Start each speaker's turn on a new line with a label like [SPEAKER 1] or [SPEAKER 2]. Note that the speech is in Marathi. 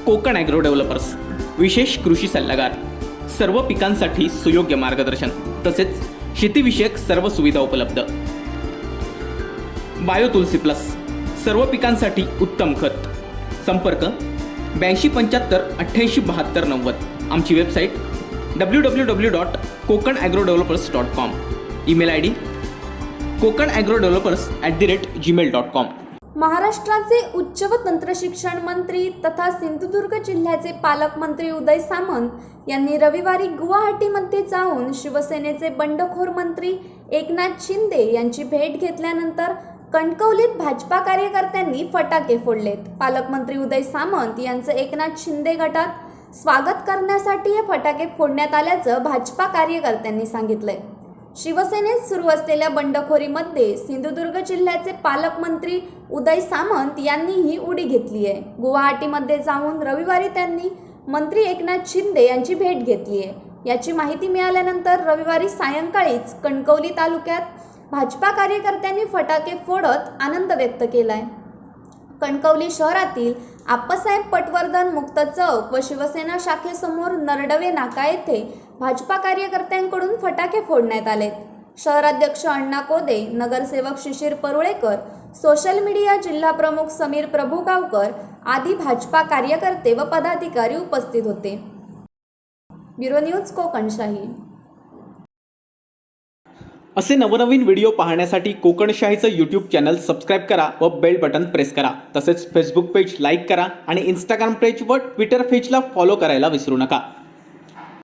[SPEAKER 1] कोकण ॲग्रो डेव्हलपर्स विशेष कृषी सल्लागार, सर्व पिकांसाठी सुयोग्य मार्गदर्शन तसेच शेतीविषयक सर्व सुविधा उपलब्ध। बायो तुलसी प्लस सर्व पिकांसाठी उत्तम खत। संपर्क 8275 88 72 90। आमची website www.kokanagroddevelopers.com। Email ID kokanagroddevelopers@gmail.com।
[SPEAKER 2] महाराष्ट्राचे उच्च व तंत्रशिक्षण मंत्री तथा सिंधुदुर्ग जिल्ह्याचे पालकमंत्री उदय सामंत यांनी रविवारी गुवाहाटीमध्ये जाऊन शिवसेनेचे बंडखोर मंत्री एकनाथ शिंदे यांची भेट घेतल्यानंतर कणकवलीत भाजपा कार्यकर्त्यांनी फटाके फोडलेत। पालकमंत्री उदय सामंत यांचं एकनाथ शिंदे गटात स्वागत करण्यासाठी हे फटाके फोडण्यात आल्याचं भाजपा कार्यकर्त्यांनी सांगितलंय। शिवसेनेत सुरू असलेल्या बंडखोरीमध्ये सिंधुदुर्ग जिल्ह्याचे पालकमंत्री उदय सामंत यांनी ही उडी घेतली आहे। गुवाहाटीमध्ये जाऊन रविवारी त्यांनी मंत्री एकनाथ शिंदे यांची भेट घेतली आहे। याची माहिती मिळाल्यानंतर रविवारी सायंकाळीच कणकवली तालुक्यात भाजपा कार्यकर्त्यांनी फटाके फोडत आनंद व्यक्त केलाय। कणकवली शहरातील आप्पासाहेब पटवर्धन मुक्त चौक व शिवसेना शाखेसमोर नरडवे नाका येथे भाजपा कार्यकर्त्यांकडून फटाके फोडण्यात आले। शहराध्यक्ष अण्णा कोदे, नगरसेवक शिशिर परुळेकर, सोशल मीडिया जिल्हा प्रमुख समीर प्रभुगावकर आदी भाजपा कार्यकर्ते व पदाधिकारी उपस्थित होते। Bureau news Kokanshahi.
[SPEAKER 1] असे नवनवीन व्हिडिओ पाहण्यासाठी कोकणशाहीचं यूट्यूब चॅनल सबस्क्राईब करा व बेल बटन प्रेस करा। तसेच फेसबुक पेज लाईक करा आणि इंस्टाग्राम पेज व ट्विटर पेजला फॉलो करायला विसरू नका।